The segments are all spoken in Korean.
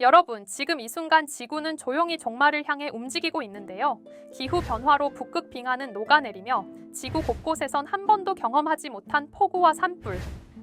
여러분, 지금 이 순간 지구는 조용히 종말을 향해 움직이고 있는데요. 기후 변화로 북극 빙하는 녹아내리며 지구 곳곳에선 한 번도 경험하지 못한 폭우와 산불,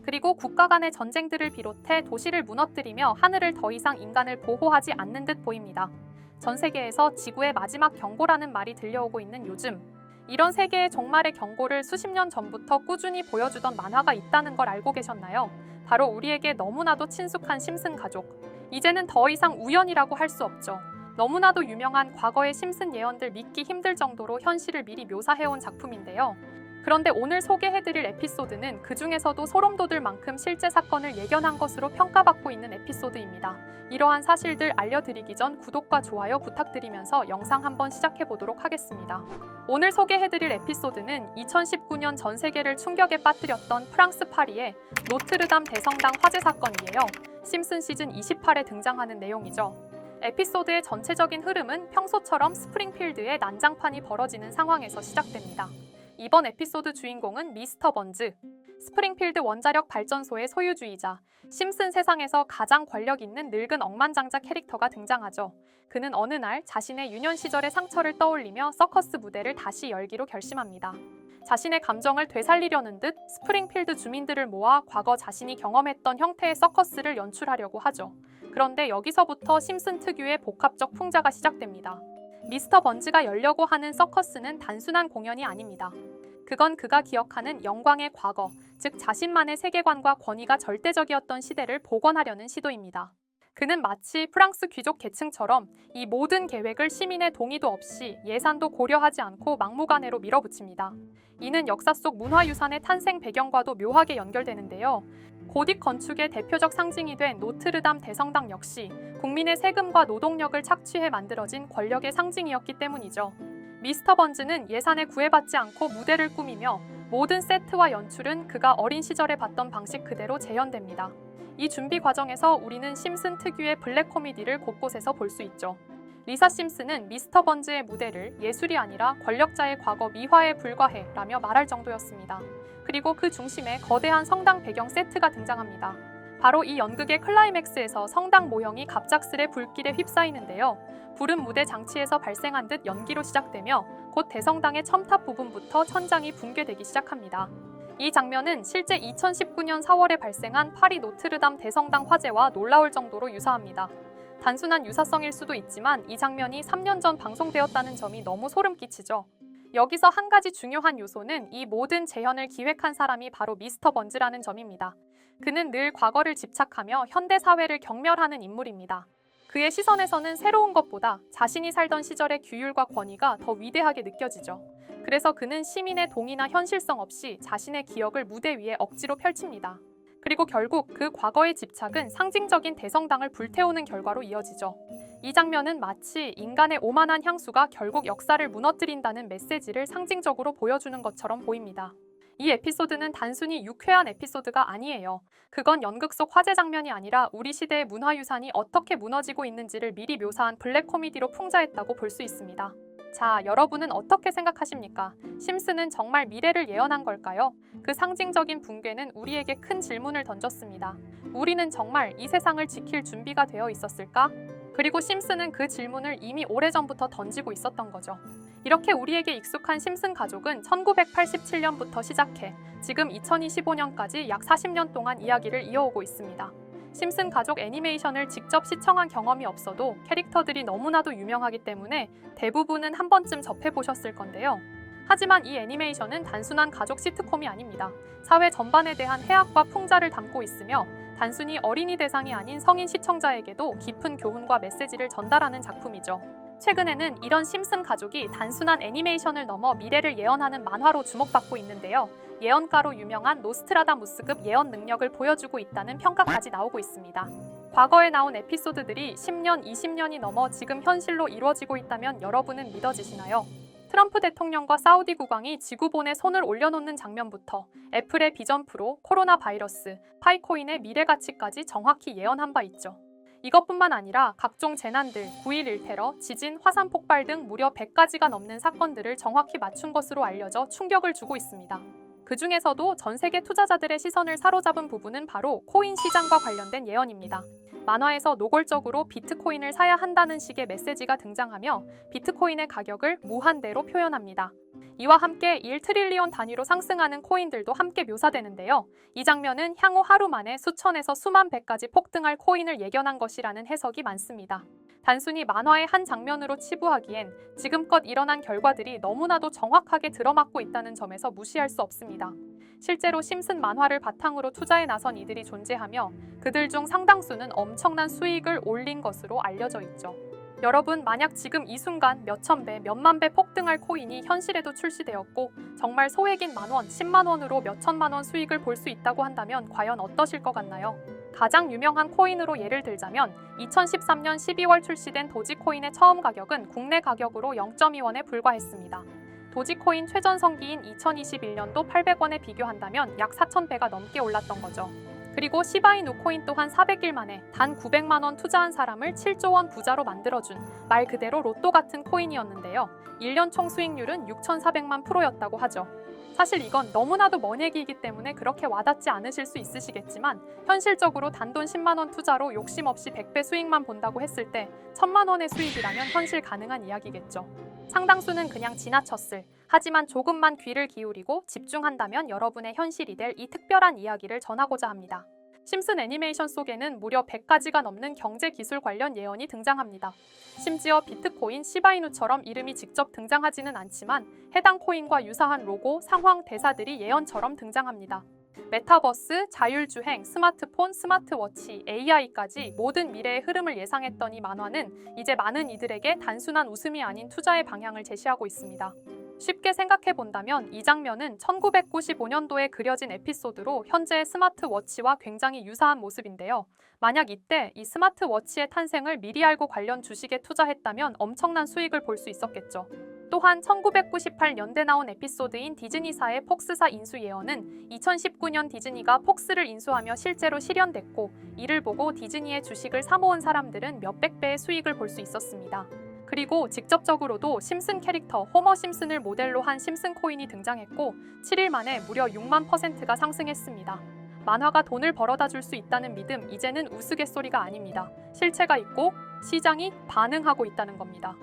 그리고 국가 간의 전쟁들을 비롯해 도시를 무너뜨리며 하늘을 더 이상 인간을 보호하지 않는 듯 보입니다. 전 세계에서 지구의 마지막 경고라는 말이 들려오고 있는 요즘, 이런 세계의 종말의 경고를 수십 년 전부터 꾸준히 보여주던 만화가 있다는 걸 알고 계셨나요? 바로 우리에게 너무나도 친숙한 심슨 가족. 이제는 더 이상 우연이라고 할 수 없죠. 너무나도 유명한 과거의 심슨 예언들 믿기 힘들 정도로 현실을 미리 묘사해온 작품인데요. 그런데 오늘 소개해드릴 에피소드는 그 중에서도 소름 돋을 만큼 실제 사건을 예견한 것으로 평가받고 있는 에피소드입니다. 이러한 사실들 알려드리기 전 구독과 좋아요 부탁드리면서 영상 한번 시작해보도록 하겠습니다. 오늘 소개해드릴 에피소드는 2019년 전 세계를 충격에 빠뜨렸던 프랑스 파리의 노트르담 대성당 화재 사건이에요. 심슨 시즌 28에 등장하는 내용이죠. 에피소드의 전체적인 흐름은 평소처럼 스프링필드에 난장판이 벌어지는 상황에서 시작됩니다. 이번 에피소드 주인공은 미스터 번즈, 스프링필드 원자력 발전소의 소유주이자 심슨 세상에서 가장 권력 있는 늙은 억만장자 캐릭터가 등장하죠. 그는 어느 날 자신의 유년 시절의 상처를 떠올리며 서커스 무대를 다시 열기로 결심합니다. 자신의 감정을 되살리려는 듯 스프링필드 주민들을 모아 과거 자신이 경험했던 형태의 서커스를 연출하려고 하죠. 그런데 여기서부터 심슨 특유의 복합적 풍자가 시작됩니다. 미스터 번즈가 열려고 하는 서커스는 단순한 공연이 아닙니다. 그건 그가 기억하는 영광의 과거, 즉 자신만의 세계관과 권위가 절대적이었던 시대를 복원하려는 시도입니다. 그는 마치 프랑스 귀족 계층처럼 이 모든 계획을 시민의 동의도 없이 예산도 고려하지 않고 막무가내로 밀어붙입니다. 이는 역사 속 문화유산의 탄생 배경과도 묘하게 연결되는데요. 고딕 건축의 대표적 상징이 된 노트르담 대성당 역시 국민의 세금과 노동력을 착취해 만들어진 권력의 상징이었기 때문이죠. 미스터 번즈는 예산에 구애받지 않고 무대를 꾸미며 모든 세트와 연출은 그가 어린 시절에 봤던 방식 그대로 재현됩니다. 이 준비 과정에서 우리는 심슨 특유의 블랙 코미디를 곳곳에서 볼 수 있죠. 리사 심슨은 미스터 번즈의 무대를 예술이 아니라 권력자의 과거 미화에 불과해 라며 말할 정도였습니다. 그리고 그 중심에 거대한 성당 배경 세트가 등장합니다. 바로 이 연극의 클라이맥스에서 성당 모형이 갑작스레 불길에 휩싸이는데요. 불은 무대 장치에서 발생한 듯 연기로 시작되며 곧 대성당의 첨탑 부분부터 천장이 붕괴되기 시작합니다. 이 장면은 실제 2019년 4월에 발생한 파리 노트르담 대성당 화재와 놀라울 정도로 유사합니다. 단순한 유사성일 수도 있지만 이 장면이 3년 전 방송되었다는 점이 너무 소름 끼치죠. 여기서 한 가지 중요한 요소는 이 모든 재현을 기획한 사람이 바로 미스터 번즈라는 점입니다. 그는 늘 과거를 집착하며 현대 사회를 경멸하는 인물입니다. 그의 시선에서는 새로운 것보다 자신이 살던 시절의 규율과 권위가 더 위대하게 느껴지죠. 그래서 그는 시민의 동의나 현실성 없이 자신의 기억을 무대 위에 억지로 펼칩니다. 그리고 결국 그 과거의 집착은 상징적인 대성당을 불태우는 결과로 이어지죠. 이 장면은 마치 인간의 오만한 향수가 결국 역사를 무너뜨린다는 메시지를 상징적으로 보여주는 것처럼 보입니다. 이 에피소드는 단순히 유쾌한 에피소드가 아니에요. 그건 연극 속 화재 장면이 아니라 우리 시대의 문화유산이 어떻게 무너지고 있는지를 미리 묘사한 블랙 코미디로 풍자했다고 볼 수 있습니다. 자, 여러분은 어떻게 생각하십니까? 심슨은 정말 미래를 예언한 걸까요? 그 상징적인 붕괴는 우리에게 큰 질문을 던졌습니다. 우리는 정말 이 세상을 지킬 준비가 되어 있었을까? 그리고 심슨은 그 질문을 이미 오래전부터 던지고 있었던 거죠. 이렇게 우리에게 익숙한 심슨 가족은 1987년부터 시작해 지금 2025년까지 약 40년 동안 이야기를 이어오고 있습니다. 심슨 가족 애니메이션을 직접 시청한 경험이 없어도 캐릭터들이 너무나도 유명하기 때문에 대부분은 한 번쯤 접해보셨을 건데요. 하지만 이 애니메이션은 단순한 가족 시트콤이 아닙니다. 사회 전반에 대한 해악과 풍자를 담고 있으며 단순히 어린이 대상이 아닌 성인 시청자에게도 깊은 교훈과 메시지를 전달하는 작품이죠. 최근에는 이런 심슨 가족이 단순한 애니메이션을 넘어 미래를 예언하는 만화로 주목받고 있는데요. 예언가로 유명한 노스트라다무스급 예언 능력을 보여주고 있다는 평가까지 나오고 있습니다. 과거에 나온 에피소드들이 10년, 20년이 넘어 지금 현실로 이루어지고 있다면 여러분은 믿어지시나요? 트럼프 대통령과 사우디 국왕이 지구본에 손을 올려놓는 장면부터 애플의 비전 프로, 코로나 바이러스, 파이코인의 미래 가치까지 정확히 예언한 바 있죠. 이것뿐만 아니라 각종 재난들, 9.11 테러, 지진, 화산 폭발 등 무려 100가지가 넘는 사건들을 정확히 맞춘 것으로 알려져 충격을 주고 있습니다. 그 중에서도 전 세계 투자자들의 시선을 사로잡은 부분은 바로 코인 시장과 관련된 예언입니다. 만화에서 노골적으로 비트코인을 사야 한다는 식의 메시지가 등장하며 비트코인의 가격을 무한대로 표현합니다. 이와 함께 1트릴리온 단위로 상승하는 코인들도 함께 묘사되는데요. 이 장면은 향후 하루 만에 수천에서 수만 배까지 폭등할 코인을 예견한 것이라는 해석이 많습니다. 단순히 만화의 한 장면으로 치부하기엔 지금껏 일어난 결과들이 너무나도 정확하게 들어맞고 있다는 점에서 무시할 수 없습니다. 실제로 심슨 만화를 바탕으로 투자에 나선 이들이 존재하며 그들 중 상당수는 엄청난 수익을 올린 것으로 알려져 있죠. 여러분, 만약 지금 이 순간 몇천 배, 몇만 배 폭등할 코인이 현실에도 출시되었고 정말 소액인 만원, 10만 원으로 몇천만 원 수익을 볼 수 있다고 한다면 과연 어떠실 것 같나요? 가장 유명한 코인으로 예를 들자면 2013년 12월 출시된 도지코인의 처음 가격은 국내 가격으로 0.2원에 불과했습니다. 도지코인 최전성기인 2021년도 800원에 비교한다면 약 4,000배가 넘게 올랐던 거죠. 그리고 시바이누 코인 또한 400일 만에 단 900만 원 투자한 사람을 7조 원 부자로 만들어준 말 그대로 로또 같은 코인이었는데요. 1년 총 수익률은 6,400만 %였다고 하죠. 사실 이건 너무나도 먼 얘기이기 때문에 그렇게 와닿지 않으실 수 있으시겠지만 현실적으로 단돈 10만 원 투자로 욕심 없이 100배 수익만 본다고 했을 때 1,000만 원의 수익이라면 현실 가능한 이야기겠죠. 상당수는 그냥 지나쳤을, 하지만 조금만 귀를 기울이고 집중한다면 여러분의 현실이 될 이 특별한 이야기를 전하고자 합니다. 심슨 애니메이션 속에는 무려 100가지가 넘는 경제 기술 관련 예언이 등장합니다. 심지어 비트코인, 시바이누처럼 이름이 직접 등장하지는 않지만 해당 코인과 유사한 로고, 상황, 대사들이 예언처럼 등장합니다. 메타버스, 자율주행, 스마트폰, 스마트워치, AI까지 모든 미래의 흐름을 예상했던 이 만화는 이제 많은 이들에게 단순한 웃음이 아닌 투자의 방향을 제시하고 있습니다. 쉽게 생각해본다면 이 장면은 1995년도에 그려진 에피소드로 현재의 스마트워치와 굉장히 유사한 모습인데요. 만약 이때 이 스마트워치의 탄생을 미리 알고 관련 주식에 투자했다면 엄청난 수익을 볼 수 있었겠죠. 또한 1998년대 나온 에피소드인 디즈니사의 폭스사 인수 예언은 2019년 디즈니가 폭스를 인수하며 실제로 실현됐고 이를 보고 디즈니의 주식을 사모은 사람들은 몇백 배의 수익을 볼 수 있었습니다. 그리고 직접적으로도 심슨 캐릭터 호머 심슨을 모델로 한 심슨 코인이 등장했고 7일 만에 무려 6만 %가 상승했습니다. 만화가 돈을 벌어다 줄 수 있다는 믿음, 이제는 우스갯소리가 아닙니다. 실체가 있고 시장이 반응하고 있다는 겁니다.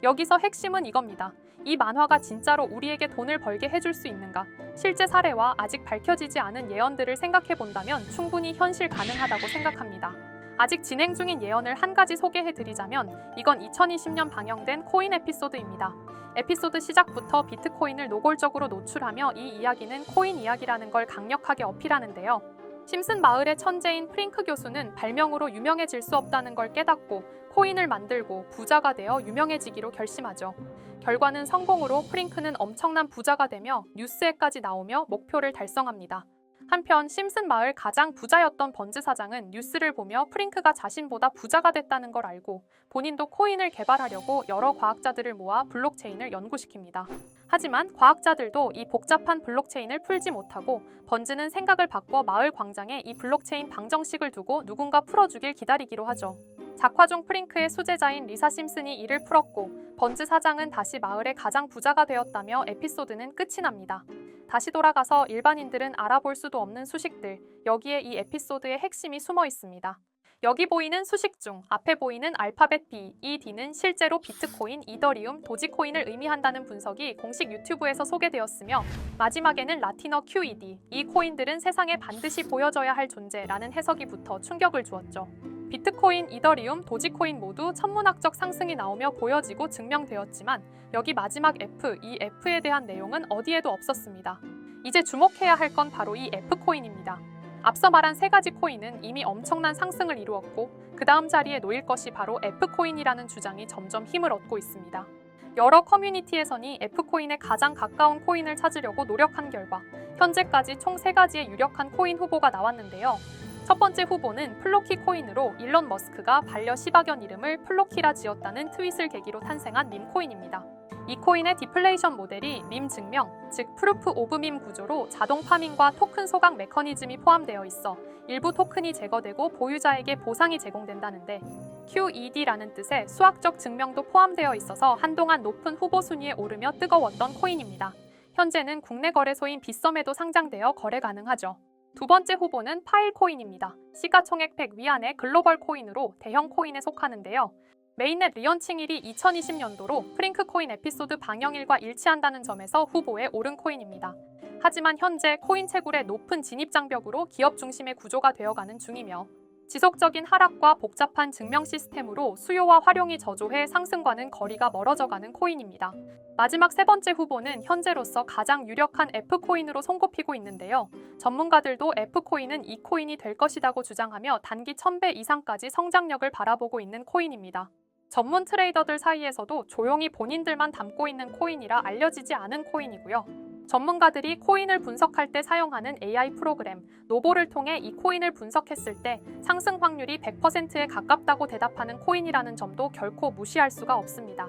여기서 핵심은 이겁니다. 이 만화가 진짜로 우리에게 돈을 벌게 해줄 수 있는가? 실제 사례와 아직 밝혀지지 않은 예언들을 생각해본다면 충분히 현실 가능하다고 생각합니다. 아직 진행 중인 예언을 한 가지 소개해드리자면 이건 2020년 방영된 코인 에피소드입니다. 에피소드 시작부터 비트코인을 노골적으로 노출하며 이 이야기는 코인 이야기라는 걸 강력하게 어필하는데요. 심슨 마을의 천재인 프링크 교수는 발명으로 유명해질 수 없다는 걸 깨닫고 코인을 만들고 부자가 되어 유명해지기로 결심하죠. 결과는 성공으로 프링크는 엄청난 부자가 되며 뉴스에까지 나오며 목표를 달성합니다. 한편 심슨 마을 가장 부자였던 번즈 사장은 뉴스를 보며 프링크가 자신보다 부자가 됐다는 걸 알고 본인도 코인을 개발하려고 여러 과학자들을 모아 블록체인을 연구시킵니다. 하지만 과학자들도 이 복잡한 블록체인을 풀지 못하고 번즈는 생각을 바꿔 마을 광장에 이 블록체인 방정식을 두고 누군가 풀어주길 기다리기로 하죠. 작화 중 프링크의 수제자인 리사 심슨이 이를 풀었고 번즈 사장은 다시 마을의 가장 부자가 되었다며 에피소드는 끝이 납니다. 다시 돌아가서 일반인들은 알아볼 수도 없는 수식들, 여기에 이 에피소드의 핵심이 숨어 있습니다. 여기 보이는 수식 중 앞에 보이는 알파벳 B, 이 D는 실제로 비트코인, 이더리움, 도지코인을 의미한다는 분석이 공식 유튜브에서 소개되었으며 마지막에는 라틴어 QED, 이 코인들은 세상에 반드시 보여져야 할 존재라는 해석이 붙어 충격을 주었죠. 비트코인, 이더리움, 도지코인 모두 천문학적 상승이 나오며 보여지고 증명되었지만 여기 마지막 F, 이 F에 대한 내용은 어디에도 없었습니다. 이제 주목해야 할 건 바로 이 F코인입니다. 앞서 말한 세 가지 코인은 이미 엄청난 상승을 이루었고 그 다음 자리에 놓일 것이 바로 F코인이라는 주장이 점점 힘을 얻고 있습니다. 여러 커뮤니티에서는 F코인에 가장 가까운 코인을 찾으려고 노력한 결과 현재까지 총 3가지의 유력한 코인 후보가 나왔는데요. 첫 번째 후보는 플로키 코인으로 일론 머스크가 반려 시바견 이름을 플로키라 지었다는 트윗을 계기로 탄생한 밈코인입니다. 이 코인의 디플레이션 모델이 밈 증명, 즉 프루프 오브 밈 구조로 자동 파밍과 토큰 소각 메커니즘이 포함되어 있어 일부 토큰이 제거되고 보유자에게 보상이 제공된다는데 QED라는 뜻의 수학적 증명도 포함되어 있어서 한동안 높은 후보 순위에 오르며 뜨거웠던 코인입니다. 현재는 국내 거래소인 빗썸에도 상장되어 거래 가능하죠. 두 번째 후보는 파일코인입니다. 시가총액 100 위안의 글로벌 코인으로 대형 코인에 속하는데요. 메인넷 리언칭일이 2020년도로 프링크코인 에피소드 방영일과 일치한다는 점에서 후보에 오른 코인입니다. 하지만 현재 코인 채굴의 높은 진입 장벽으로 기업 중심의 구조가 되어가는 중이며 지속적인 하락과 복잡한 증명 시스템으로 수요와 활용이 저조해 상승과는 거리가 멀어져가는 코인입니다. 마지막 세 번째 후보는 현재로서 가장 유력한 F코인으로 손꼽히고 있는데요. 전문가들도 F코인은 이 코인이 될 것이라고 주장하며 단기 1000배 이상까지 성장력을 바라보고 있는 코인입니다. 전문 트레이더들 사이에서도 조용히 본인들만 담고 있는 코인이라 알려지지 않은 코인이고요. 전문가들이 코인을 분석할 때 사용하는 AI 프로그램 노보를 통해 이 코인을 분석했을 때 상승 확률이 100%에 가깝다고 대답하는 코인이라는 점도 결코 무시할 수가 없습니다.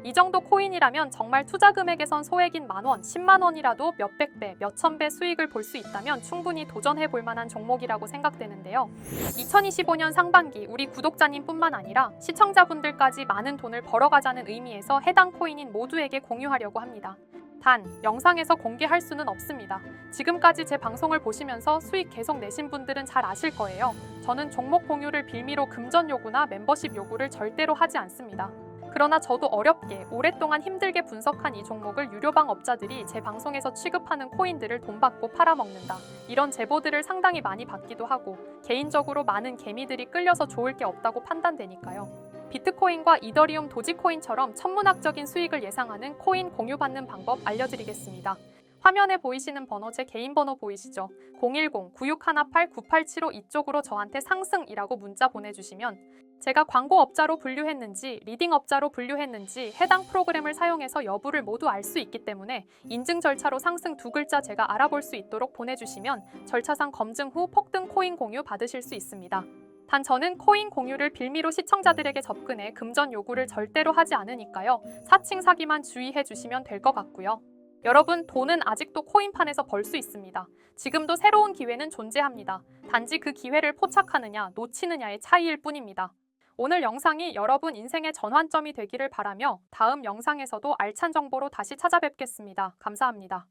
이 정도 코인이라면 정말 투자 금액에선 소액인 만원, 10만원이라도 몇백 배, 몇천 배 수익을 볼 수 있다면 충분히 도전해 볼 만한 종목이라고 생각되는데요. 2025년 상반기 우리 구독자님뿐만 아니라 시청자분들까지 많은 돈을 벌어가자는 의미에서 해당 코인인 모두에게 공유하려고 합니다. 단, 영상에서 공개할 수는 없습니다. 지금까지 제 방송을 보시면서 수익 계속 내신 분들은 잘 아실 거예요. 저는 종목 공유를 빌미로 금전 요구나 멤버십 요구를 절대로 하지 않습니다. 그러나 저도 어렵게 오랫동안 힘들게 분석한 이 종목을 유료방 업자들이 제 방송에서 취급하는 코인들을 돈 받고 팔아먹는다. 이런 제보들을 상당히 많이 받기도 하고 개인적으로 많은 개미들이 끌려서 좋을 게 없다고 판단되니까요. 비트코인과 이더리움 도지코인처럼 천문학적인 수익을 예상하는 코인 공유받는 방법 알려드리겠습니다. 화면에 보이시는 번호 제 개인 번호 보이시죠? 010-9618-9875 이쪽으로 저한테 상승이라고 문자 보내주시면 제가 광고업자로 분류했는지 리딩업자로 분류했는지 해당 프로그램을 사용해서 여부를 모두 알 수 있기 때문에 인증 절차로 상승 두 글자 제가 알아볼 수 있도록 보내주시면 절차상 검증 후 폭등 코인 공유 받으실 수 있습니다. 단 저는 코인 공유를 빌미로 시청자들에게 접근해 금전 요구를 절대로 하지 않으니까요. 사칭 사기만 주의해 주시면 될 것 같고요. 여러분, 돈은 아직도 코인판에서 벌 수 있습니다. 지금도 새로운 기회는 존재합니다. 단지 그 기회를 포착하느냐 놓치느냐의 차이일 뿐입니다. 오늘 영상이 여러분 인생의 전환점이 되기를 바라며 다음 영상에서도 알찬 정보로 다시 찾아뵙겠습니다. 감사합니다.